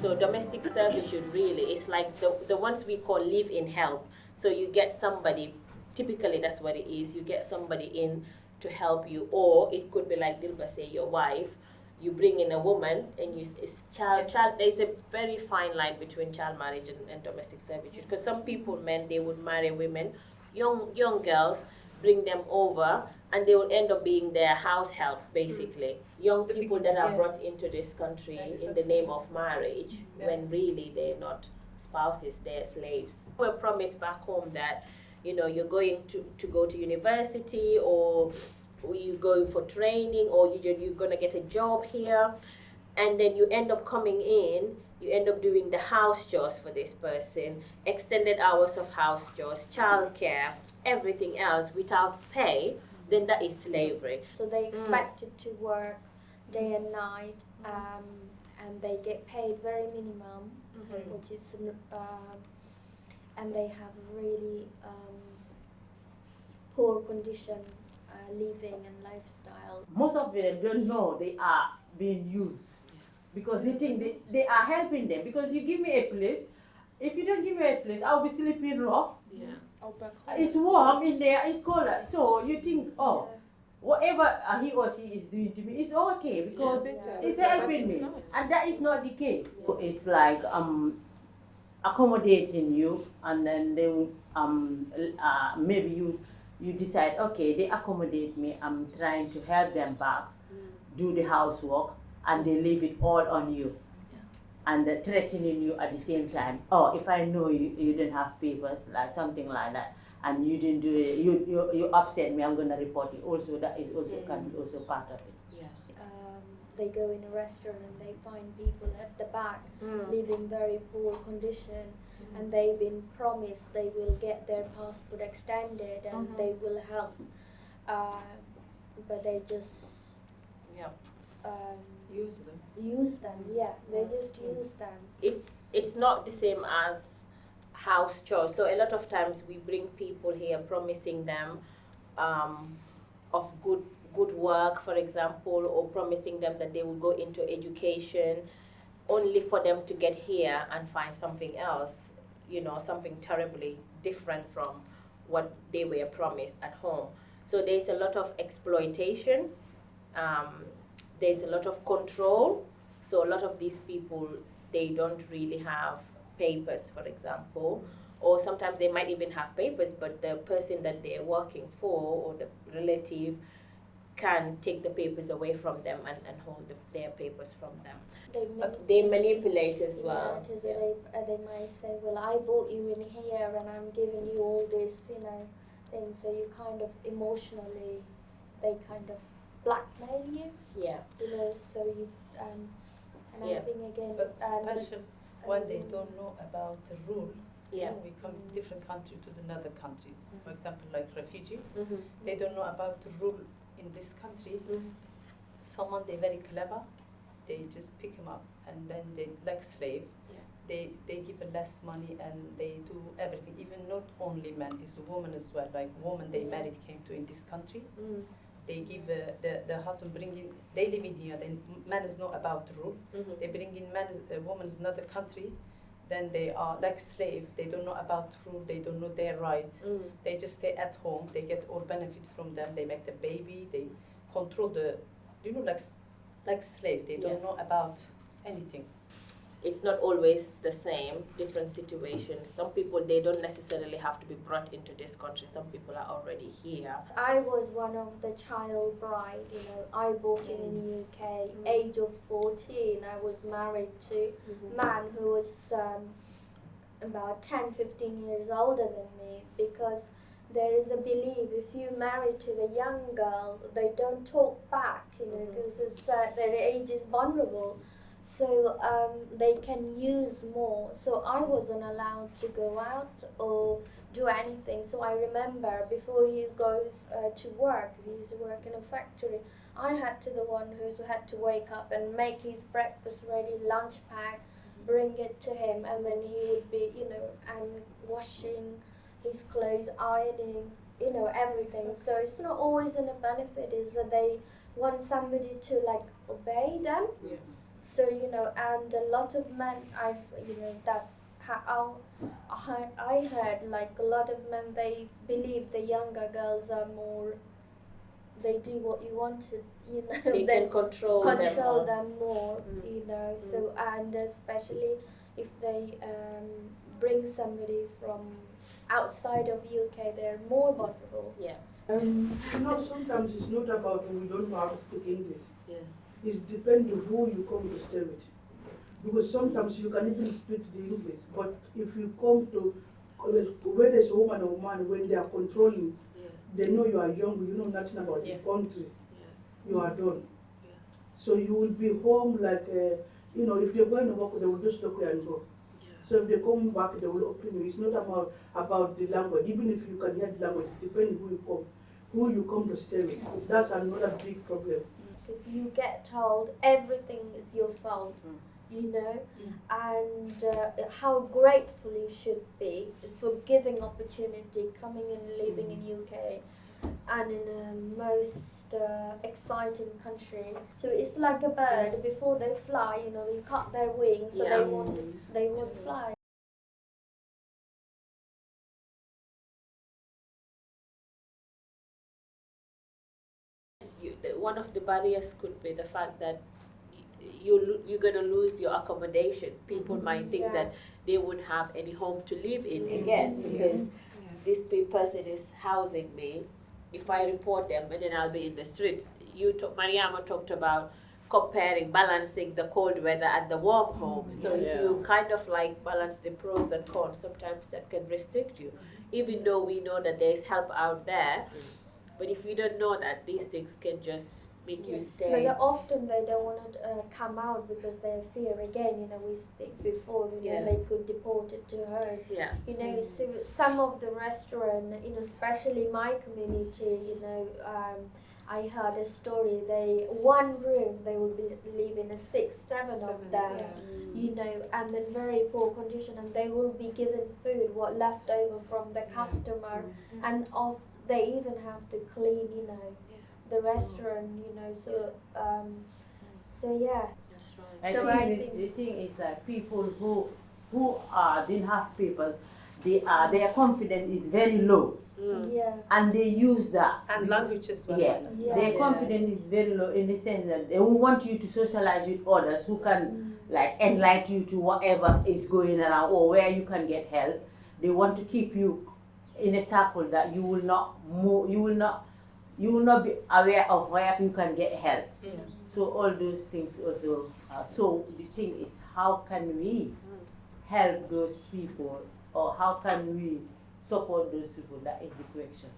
So domestic servitude really is like the ones we call live-in help. So you get somebody, typically that's what it is, you get somebody in to help you, or it could be like Dilba say, your wife, you bring in a woman and it's child. There's a very fine line between child marriage and domestic servitude, because some people, men, they would marry women, young girls, bring them over, and they will end up being their house help, basically. Young people that are brought into this country in the name of marriage, when really they're not spouses, they're slaves. We're promised back home that, you're going to go to university, or you're going for training, or you're going to get a job here, and then you end up coming in, you end up doing the house chores for this person, extended hours of house chores, childcare, everything else without pay, then that is slavery. So they expected to work day and night, and they get paid very minimum, which is, and they have really poor condition living and lifestyle. Most of them don't know they are being used, because they think they are helping them. Because you give me a place, if you don't give me a place, I'll be sleeping rough. Yeah. It's warm in there, it's cold. So you think, whatever he or she is doing to me, it's okay, because it's helping me. And that is not the case. It's like accommodating you, and then they would, maybe you decide, okay, they accommodate me, I'm trying to help them back, do the housework, and they leave it all on you. And threatening you at the same time. Oh, if I know you didn't have papers, like something like that, and you didn't do it, you upset me, I'm gonna report it. Also, that is also can be also part of it. Yeah. They go in a restaurant and they find people at the back living very poor condition, and they've been promised they will get their passport extended and they will help, but they just use them. They just use them. It's not the same as house chores. So a lot of times we bring people here promising them of good work, for example, or promising them that they will go into education, only for them to get here and find something else, something terribly different from what they were promised at home. So there's a lot of exploitation. There's a lot of control. So a lot of these people, they don't really have papers, for example, or sometimes they might even have papers, but the person that they're working for, or the relative, can take the papers away from them and hold their papers from them. They manipulate as well. Because they might say, well, I brought you in here and I'm giving you all this, things. So you kind of emotionally, they kind of blackmail you. Yeah. So you and I think again. But especially when they don't know about the rule. Yeah. We come different country to another countries. For example, like refugee, they don't know about the rule in this country. Someone they very clever, they just pick him up and then they like slave. They give less money and they do everything. Even not only men, it's a woman as well. Like woman they married came to in this country. They give the husband bring in. They live in here. Then man is not about the rule. They bring in woman is another country. Then they are like slave. They don't know about the rule. They don't know their right. They just stay at home. They get all benefit from them. They make the baby. They control the, like slave. They don't know about anything. It's not always the same, different situations. Some people, they don't necessarily have to be brought into this country. Some people are already here. I was one of the child bride, I bought in the UK, age of 14. I was married to a man who was about 10, 15 years older than me, because there is a belief if you marry to the young girl, they don't talk back, because their age is vulnerable. So they can use more. So I wasn't allowed to go out or do anything. So I remember before he goes to work, he used to work in a factory, I had to the one who had to wake up and make his breakfast ready, lunch pack, bring it to him, and then he would be, and washing his clothes, ironing, everything. So it's not always in a benefit, is that they want somebody to obey them. So and a lot of men, that's how I heard, like a lot of men, they believe the younger girls are more. They do what you wanted, They can control them. them more, So and especially if they bring somebody from outside of UK, they're more vulnerable. Yeah. Sometimes it's not about we don't know how to speak English. Yeah. It's depends on who you come to stay with. Because sometimes you can even speak the English, but if you come to where there's a woman or man, when they are controlling, they know you are young, you know nothing about the country, you are done. Yeah. So you will be home like, if they're going to work, they will just look you and go. Yeah. So if they come back, they will open you. It's not about the language. Even if you can hear the language, it depends who you come to stay with. That's another big problem. Because you get told everything is your fault, and how grateful you should be for giving opportunity, coming and living in UK, and in a most exciting country. So it's like a bird. Before they fly, they cut their wings, so they won't fly. One of the barriers could be the fact that you're going to lose your accommodation. People might think that they wouldn't have any home to live in again because this person is housing me. If I report them, and then I'll be in the streets. Mariama talked about balancing the cold weather and the warm home. So if you kind of like balance the pros and cons, sometimes that can restrict you. Even though we know that there's help out there, but if you don't know that, these things can just make you stay. But often they don't want to come out because they fear again. We speak before. They could deport it to her. Yeah. So some of the restaurant, especially my community, I heard a story. One room they would be living a 6, 7 of them. And in very poor condition, and they will be given food what left over from the customer, and they even have to clean, the restaurant, so yeah. That's right. So I think the thing is that people who didn't have papers, their confidence is very low. Yeah. And they use that. And language as well. Their confidence is very low in the sense that they will want you to socialize with others who can like enlighten you to whatever is going around or where you can get help. They want to keep you in a circle that you will not move, you will not be aware of where you can get help. So all those things also. So the thing is, how can we help those people, or how can we support those people? That is the question.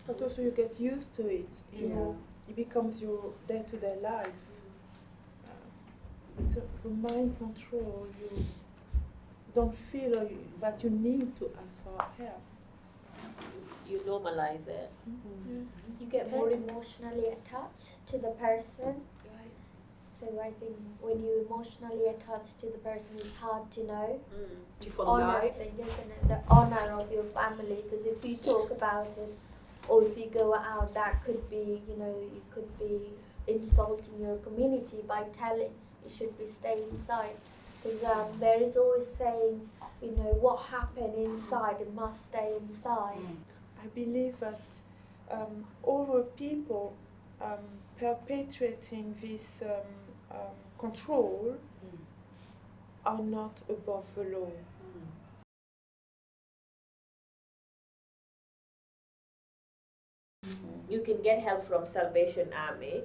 But also you get used to it. It becomes your day-to-day life. For mind control, you don't feel that you need to ask for help. You normalize it. You get more emotionally attached to the person. So I think when you emotionally attach to the person, it's hard to know. Honor thing, isn't it? The honor of your family. Because if you talk about it, or if you go out, that could be, you could be insulting your community by telling you should be staying inside. Because there is always saying, what happened inside, it must stay inside. I believe that over people perpetuating this control are not above the law. You can get help from Salvation Army.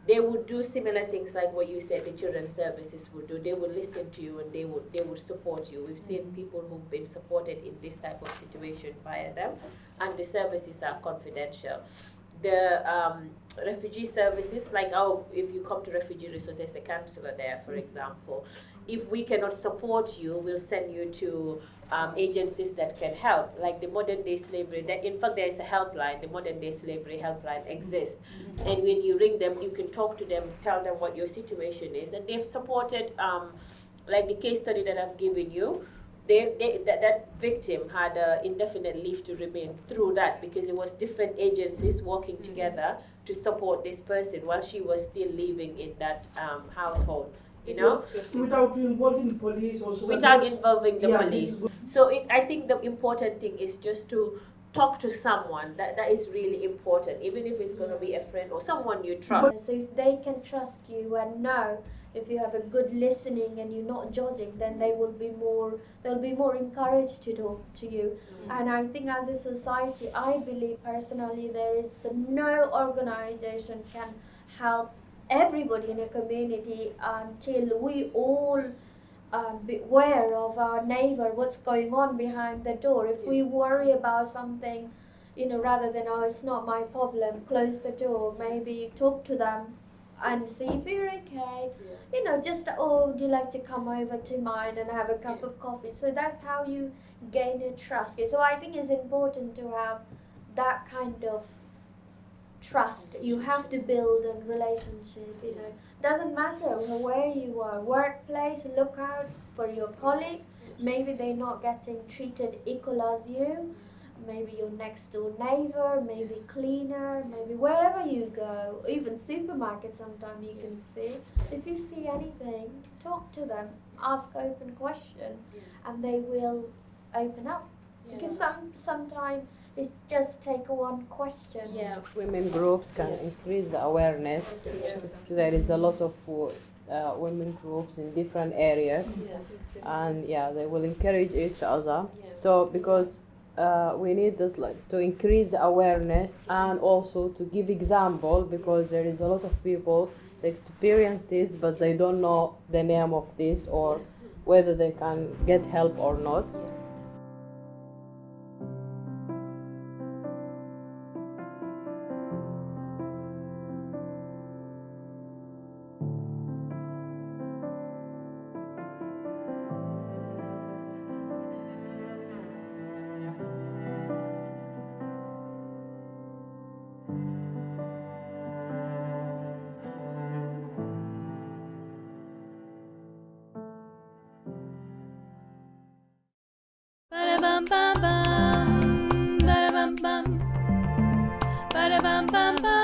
They would do similar things like what you said the children's services would do. They would listen to you and they would support you. We've seen people who've been supported in this type of situation via them, and the services are confidential. The refugee services, like if you come to Refugee Resource, there's a counsellor there, for example. If we cannot support you, we'll send you to agencies that can help, like the modern day slavery. In fact, there is a helpline, the modern day slavery helpline exists. And when you ring them, you can talk to them, tell them what your situation is. And they've supported, like the case study that I've given you, that victim had indefinite leave to remain through that, because it was different agencies working together to support this person while she was still living in that household you know, without involving police or without involving the Yeah, this police. is good. So I think the important thing is just to talk to someone. That is really important, even if it's going to be a friend or someone you trust. So if they can trust you and know if you have a good listening and you're not judging, then they'll be more encouraged to talk to you. And I think as a society, I believe personally there is no organization can help everybody in a community until we all beware of our neighbor, what's going on behind the door. If we worry about something, rather than, oh, it's not my problem, close the door, maybe talk to them and see if you're okay. Just, oh, would you like to come over to mine and have a cup of coffee? So that's how you gain a trust. So I think it's important to have that kind of trust. You have to build a relationship, Doesn't matter where you are, workplace, look out for your colleague. Maybe they're not getting treated equal as you. Maybe your next door neighbor, maybe cleaner, maybe wherever you go, even supermarket sometimes you can see. If you see anything, talk to them, ask open question, and they will open up. Because sometimes it's just take one question. Women groups can increase the awareness. There is a lot of women groups in different areas, and they will encourage each other. So because we need this to increase the awareness and also to give example, because there is a lot of people that experience this but they don't know the name of this or whether they can get help or not. Ba-da-bum, bum, bum. Ba-da-bum, bum. Ba-da-bum, bum, bum.